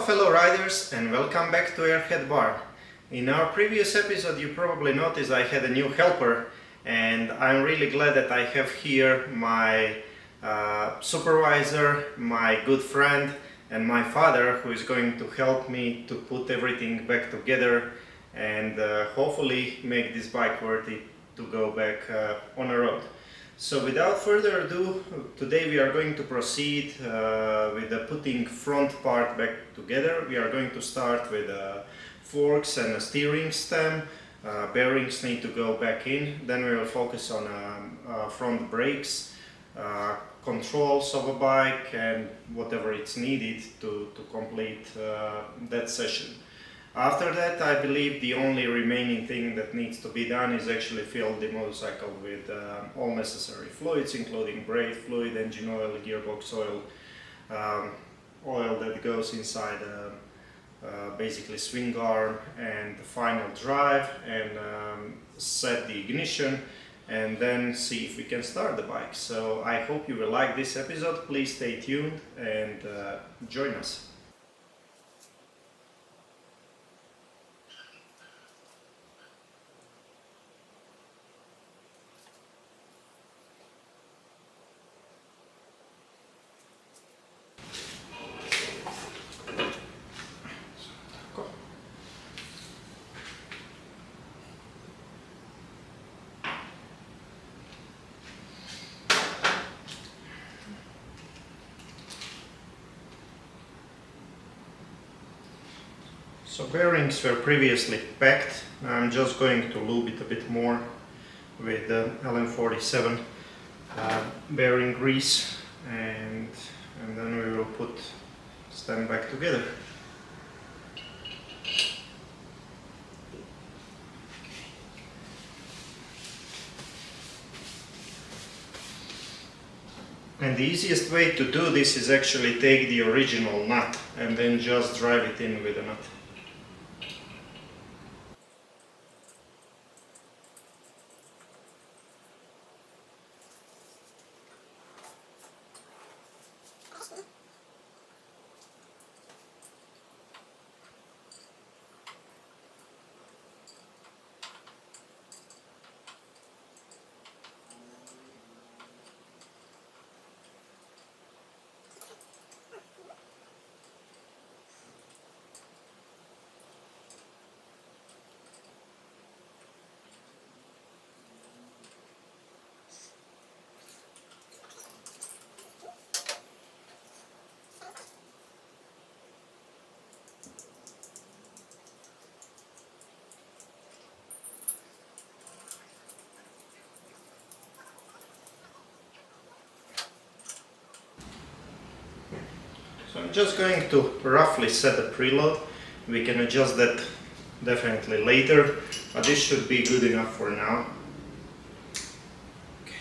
fellow riders, and welcome back to Airhead Bar. In our previous episode you probably noticed I had a new helper, and I'm really glad that I have here my supervisor, my good friend and my father, who is going to help me to put everything back together and hopefully make this bike worthy to go back on the road. So without further ado, today we are going to proceed with the putting front part back together. We are going to start with forks and a steering stem. Bearings need to go back in. Then we will focus on front brakes, controls of a bike and whatever it's needed to complete that session. After that, I believe the only remaining thing that needs to be done is actually fill the motorcycle with all necessary fluids, including brake fluid, engine oil, gearbox oil, oil that goes inside basically swing arm and the final drive, and set the ignition and then see if we can start the bike. So I hope you will like this episode. Please stay tuned and join us. So bearings were previously packed. I'm just going to lube it a bit more with the LM47 bearing grease, and then we will put stem back together. And the easiest way to do this is actually take the original nut and then just drive it in with a nut. So I'm just going to roughly set a preload. We can adjust that definitely later, but this should be good enough for now. Okay.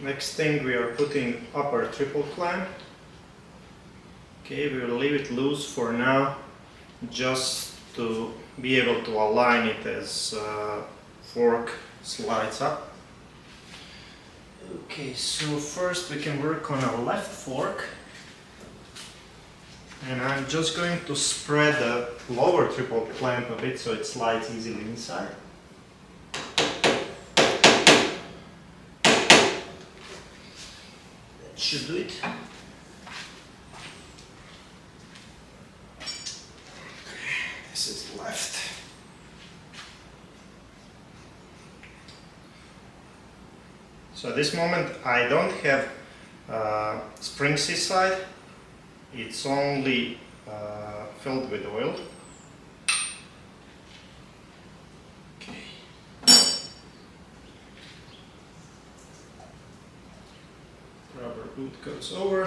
Next thing, we are putting upper triple clamp. Okay, we will leave it loose for now, just to be able to align it as fork slides up. Okay, so first we can work on a left fork, and I'm just going to spread the lower triple clamp a bit so it slides easily inside. That should do it. This is left. So at this moment I don't have springs inside, it's only filled with oil. Okay. Rubber boot goes over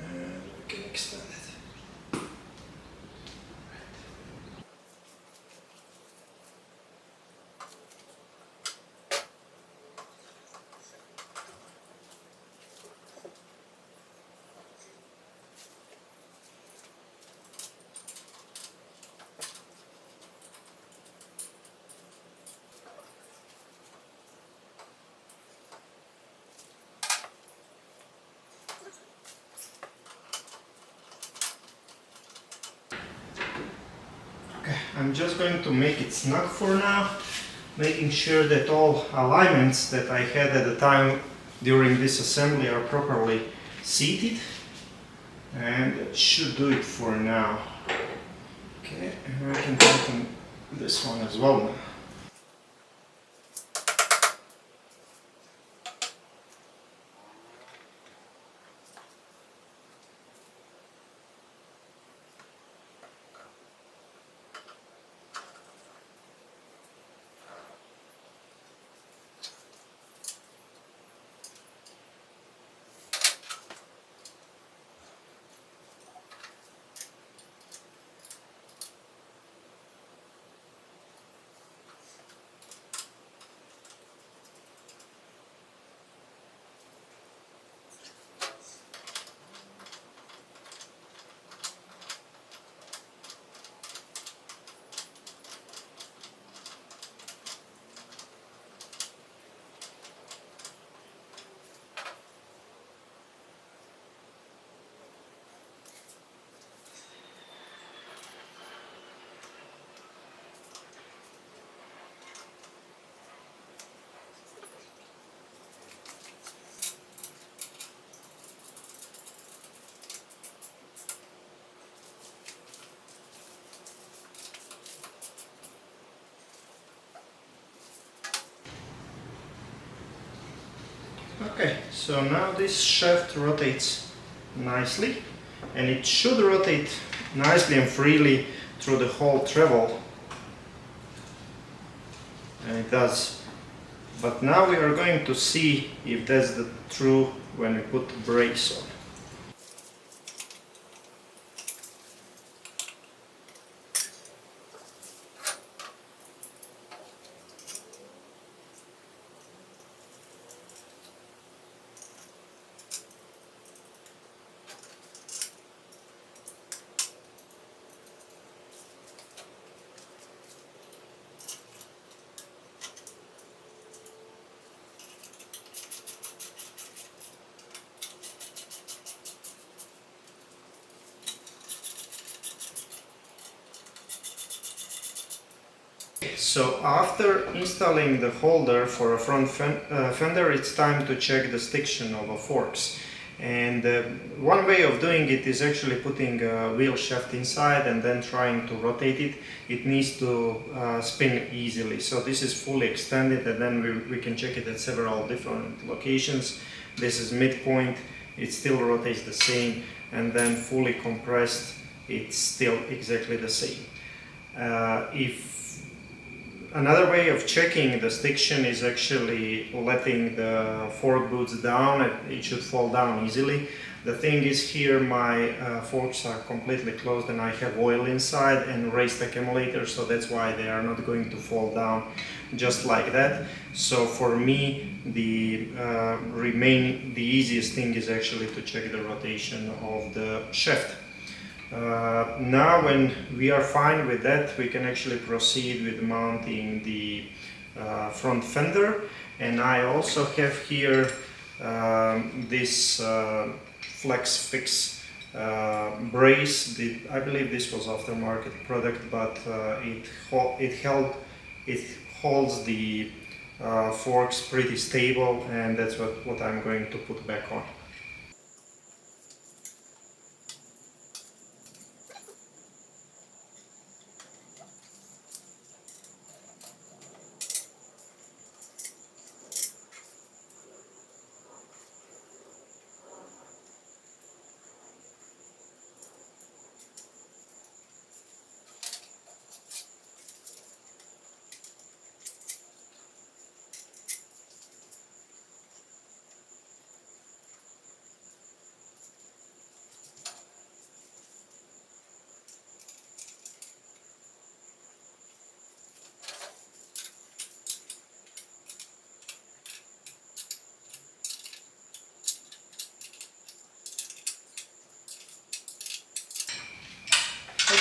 and we can extend it. Okay, I'm just going to make it snug for now, making sure that all alignments that I had at the time during this assembly are properly seated, and it should do it for now. Okay, and I can tighten this one as well now. Okay, so now this shaft rotates nicely, and it should rotate nicely and freely through the whole travel, and it does. But now we are going to see if that's the true when we put the brakes on. So after installing the holder for a front fender, it's time to check the stiction of the forks. And one way of doing it is actually putting a wheel shaft inside and then trying to rotate it. It needs to spin easily. So this is fully extended, and then we can check it at several different locations. This is midpoint, it still rotates the same, and then fully compressed, it's still exactly the same. Another way of checking the stiction is actually letting the fork boots down. It should fall down easily. The thing is, here my forks are completely closed and I have oil inside and raised accumulator, so that's why they are not going to fall down just like that. So for me, the easiest thing is actually to check the rotation of the shaft. Now when we are fine with that, we can actually proceed with mounting the front fender. And I also have here this Flex Fix brace. I believe this was aftermarket product, but it holds the forks pretty stable, and that's what I'm going to put back on.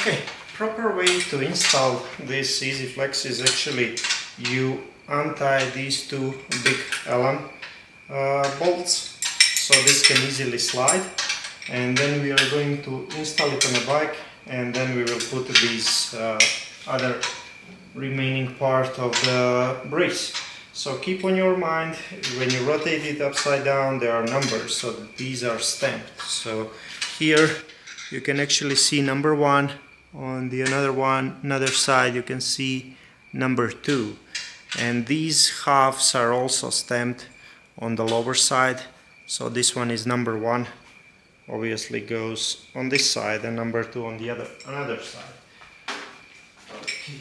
Okay, proper way to install this Easy Flex is actually you untie these two big Allen bolts, so this can easily slide, and then we are going to install it on a bike and then we will put this other remaining part of the brace. So keep on your mind, when you rotate it upside down, there are numbers, so these are stamped. So here you can actually see number 1. On the another side you can see number 2, and these halves are also stamped on the lower side. So this one is number 1, obviously goes on this side, and number 2 on the another side. Okay.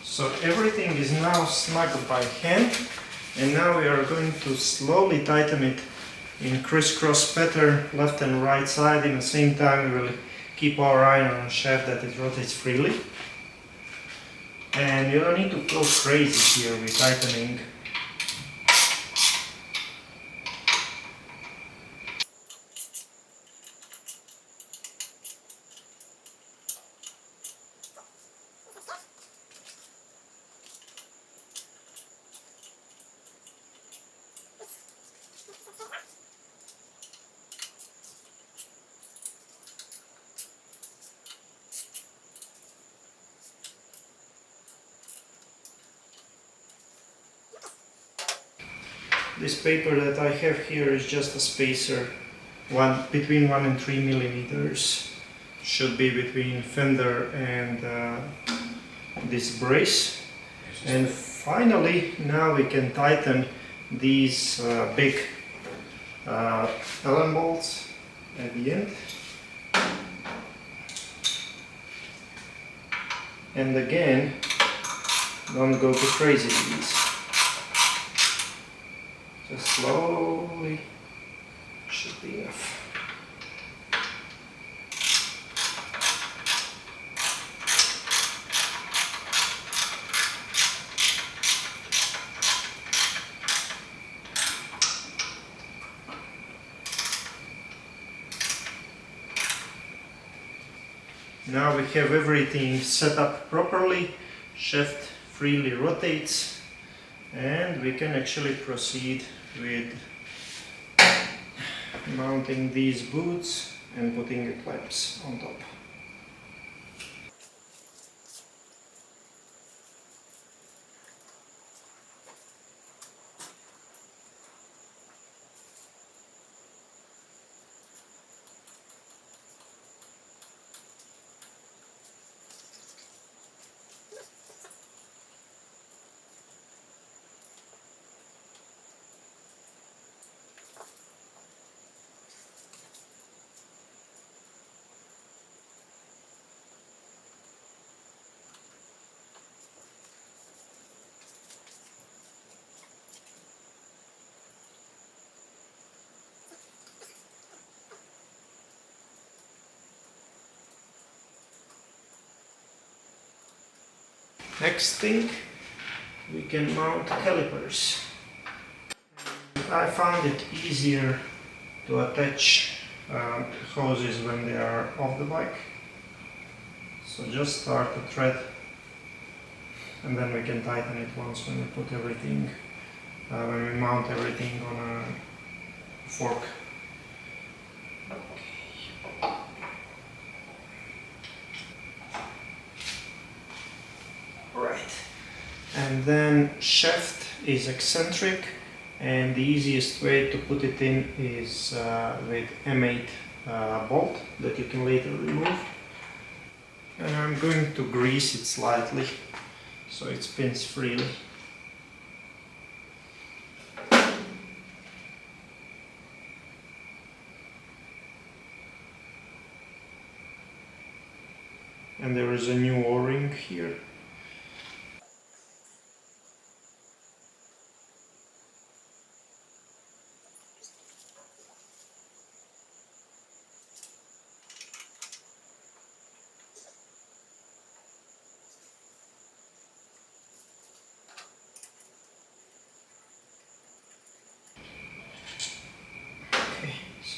So everything is now snuggled by hand, and now we are going to slowly tighten it in crisscross pattern, left and right side. In the same time we will keep our eye on the shaft that it rotates freely. And you don't need to go crazy here with tightening. This paper that I have here is just a spacer, between 1 and 3 millimeters. Should be between fender and this brace. And finally, now we can tighten these big Allen bolts at the end. And again, don't go too crazy with these. Just slowly, should be enough. Now we have everything set up properly, shaft freely rotates, and we can actually proceed with mounting these boots and putting the clamps on top. Next thing, we can mount calipers. I found it easier to attach hoses when they are off the bike. So just start the thread, and then we can tighten it once when we put everything, when we mount everything on a fork. Right, and then shaft is eccentric, and the easiest way to put it in is with M8 bolt that you can later remove. And I'm going to grease it slightly so it spins freely. And there is a new O-ring here.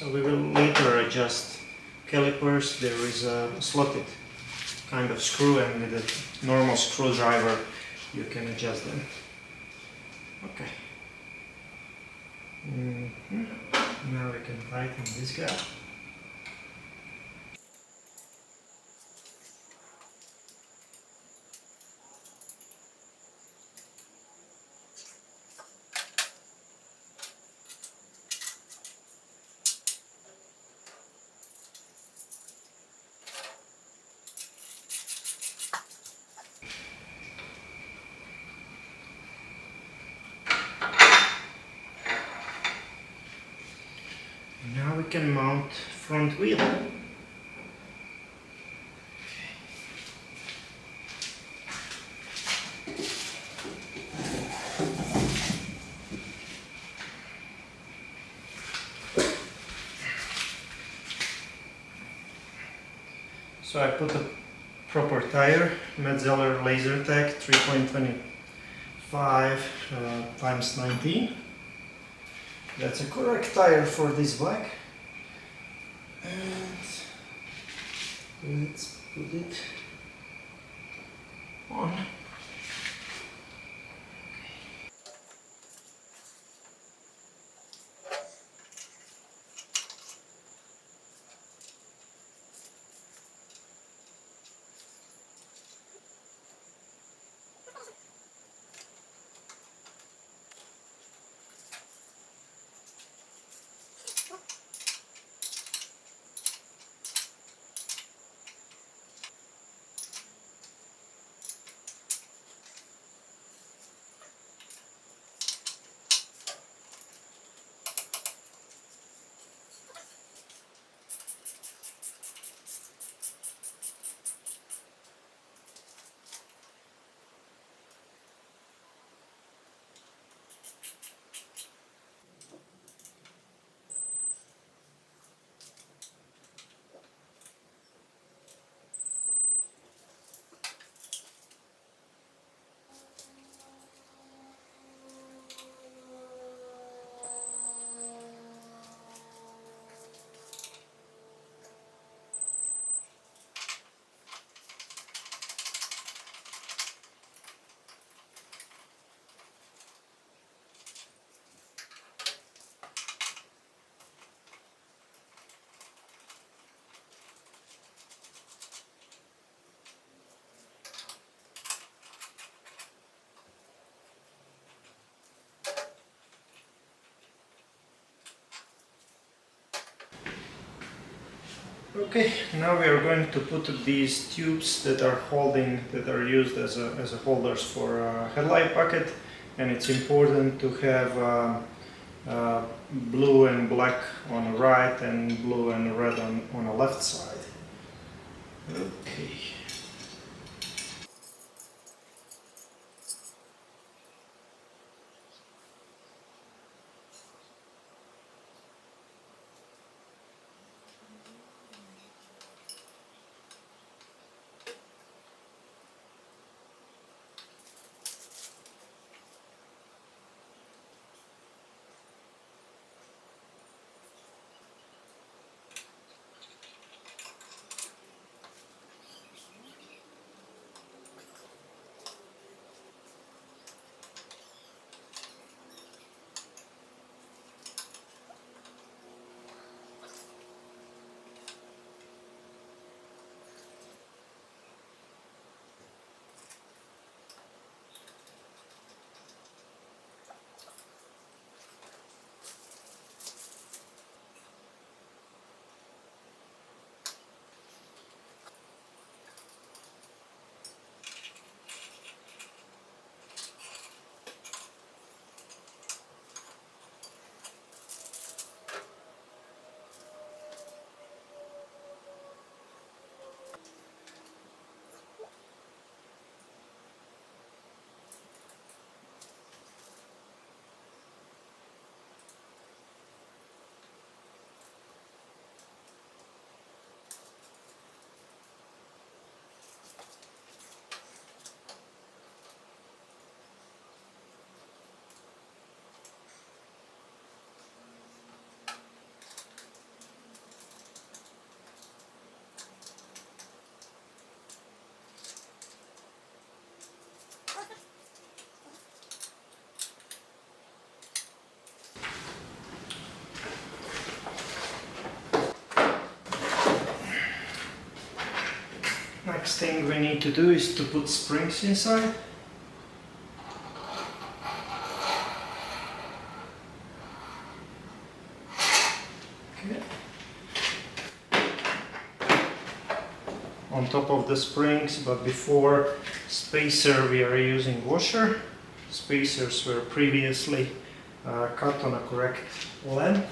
So we will later adjust calipers. There is a slotted kind of screw, and with a normal screwdriver you can adjust them. Okay. Now we can tighten this gap. Now we can mount front wheel. So I put a proper tire, Metzeler Laser Tech 3.25 times 19. That's a correct tire for this bike. And let's put it on. Okay, now we are going to put these tubes that are used as a holders for a headlight bucket, and it's important to have blue and black on the right and blue and red on the left side. Okay. thing we need to do is to put springs inside. Okay. On top of the springs, but before spacer we are using washer. Spacers were previously cut on a correct length.